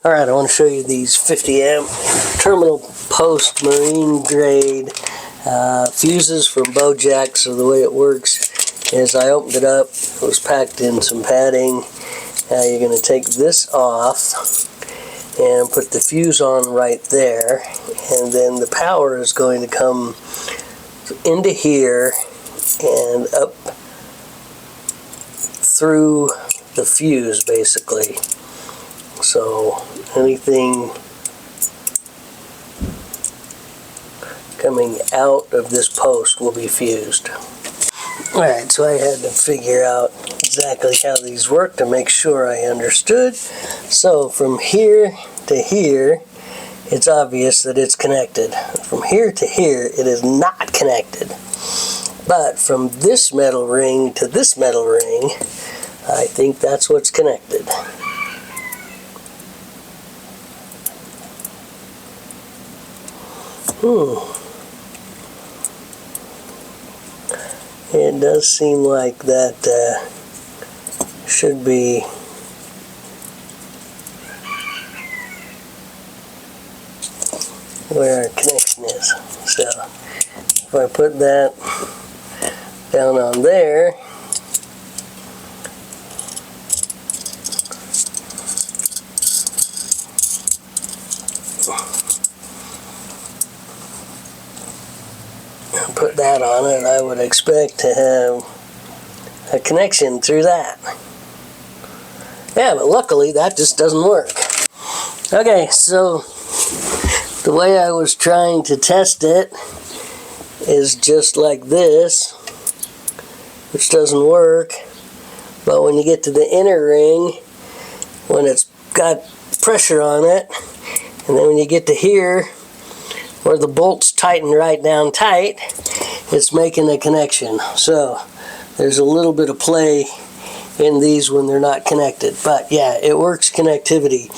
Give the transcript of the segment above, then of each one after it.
Alright, I want to show you these 50 amp terminal post marine grade fuses from Bojack. So the way it works is I opened it up, it was packed in some padding. Now you're going to take this off and put the fuse on right there, and then the power is going to come into here and up through the fuse basically. So anything coming out of this post will be fused. Alright, so I had to figure out exactly how these work to make sure I understood. So from here to here, it's obvious that it's connected. From here to here, it is not connected. But from this metal ring to this metal ring, I think that's what's connected. It does seem like that should be where our connection is. So if I put that down on there, put that on it, I would expect to have a connection through that. Yeah, but luckily that just doesn't work. Okay, so the way I was trying to test it is just like this, which doesn't work. But when you get to the inner ring, when it's got pressure on it, and then when you get to here, where the bolts tighten right down tight, it's making a connection. So there's a little bit of play in these when they're not connected. But yeah, it works connectivity.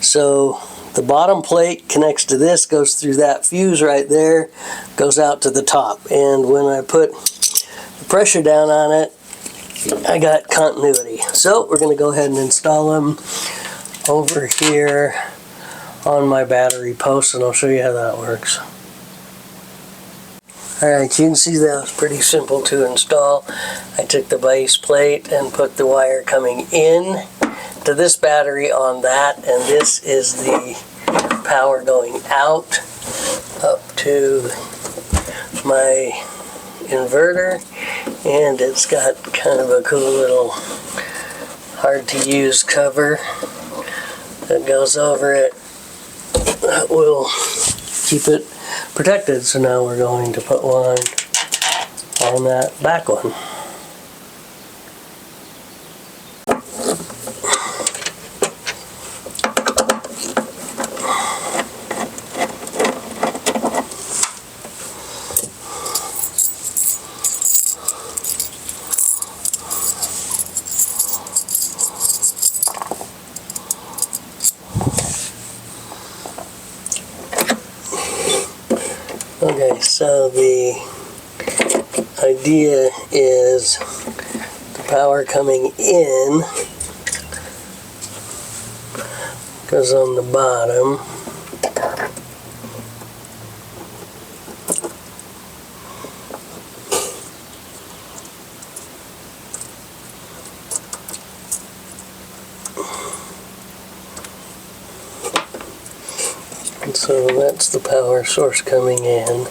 So the bottom plate connects to this, goes through that fuse right there, goes out to the top. And when I put the pressure down on it, I got continuity. So we're going to go ahead and install them over here on my battery post, and I'll show you how that works. Alright, you can see that was pretty simple to install. I took the base plate and put the wire coming in to this battery on that, and this is the power going out up to my inverter, and it's got kind of a cool little hard to use cover that goes over it that will keep it protected. So now we're going to put one on that back one. Okay, so the idea is the power coming in goes on the bottom. So that's the power source coming in.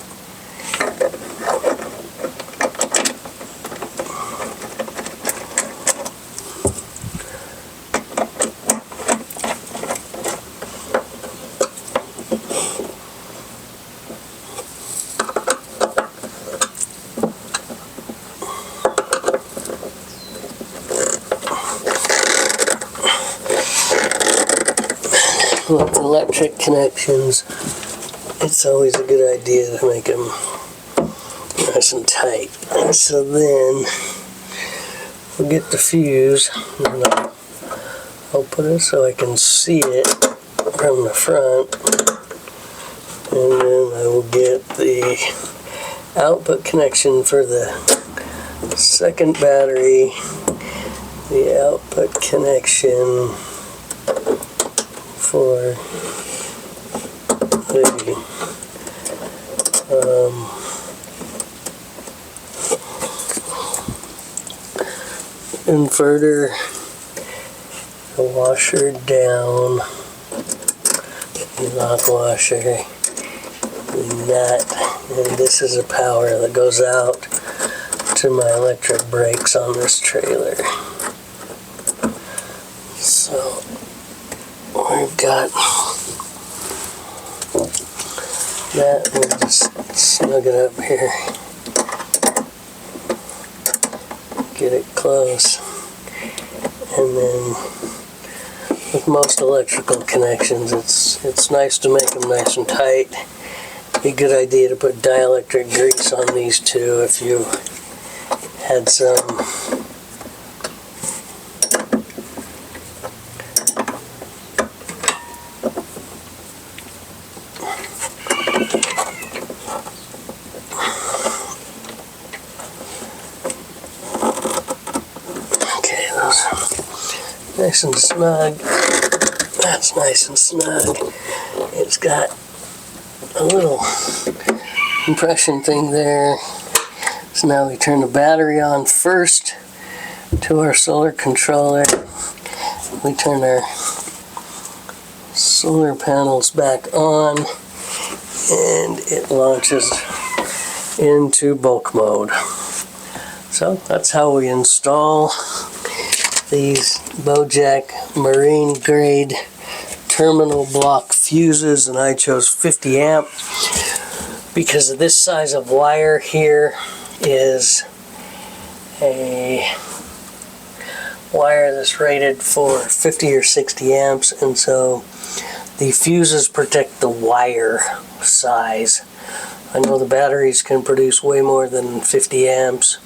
With electric connections, it's always a good idea to make them nice and tight. So then we'll get the fuse, and I'll put it so I can see it from the front, and then I will get the output connection for the second battery, the output connection for the inverter, the washer down, the lock washer, the nut, and this is a power that goes out to my electric brakes on this trailer. So we've got that. We'll just snug it up here, get it close, and then with most electrical connections, it's nice to make them nice and tight. Be a good idea to put dielectric grease on these two if you had some. Okay, those nice and snug. That's nice and snug. It's got a little compression thing there. So now we turn the battery on first to our solar controller. We turn our solar panels back on and it launches into bulk mode. So that's how we install these Bojack marine grade terminal block fuses, and I chose 50 amp because this size of wire here is a wire that's rated for 50 or 60 amps, and so the fuses protect the wire size. I know the batteries can produce way more than 50 amps.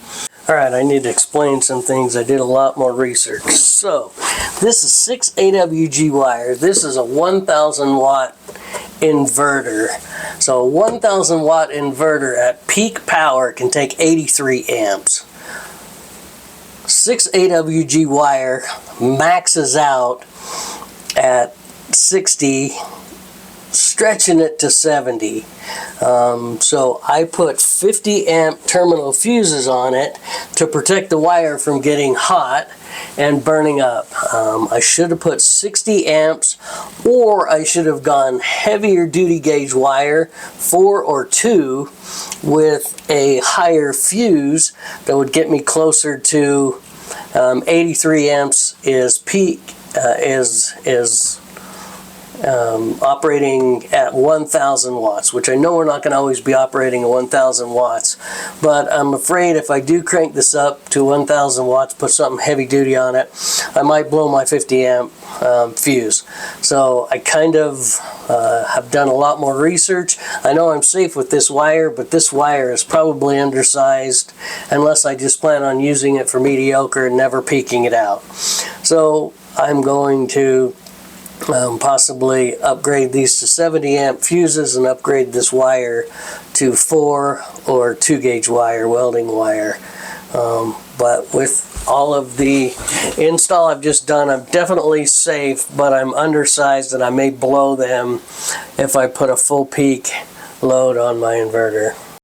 Alright, I need to explain some things. I did a lot more research. So, this is 6 AWG wire. This is a 1000 watt inverter. So a 1000 watt inverter at peak power can take 83 amps. 6 AWG wire maxes out at 60, stretching it to 70. So I put 50 amp terminal fuses on it to protect the wire from getting hot and burning up. I should have put 60 amps, or I should have gone heavier duty gauge wire, 4 or 2, with a higher fuse that would get me closer to 83 amps is peak, operating at 1000 watts, which I know we're not going to always be operating at 1000 watts, but I'm afraid if I do crank this up to 1000 watts, put something heavy duty on it, I might blow my 50 amp fuse. So I kind of have done a lot more research. I know I'm safe with this wire, but this wire is probably undersized unless I just plan on using it for mediocre and never peaking it out. So I'm going to possibly upgrade these to 70 amp fuses and upgrade this wire to 4 or 2 gauge wire, welding wire. But with all of the install I've just done, I'm definitely safe, but I'm undersized and I may blow them if I put a full peak load on my inverter.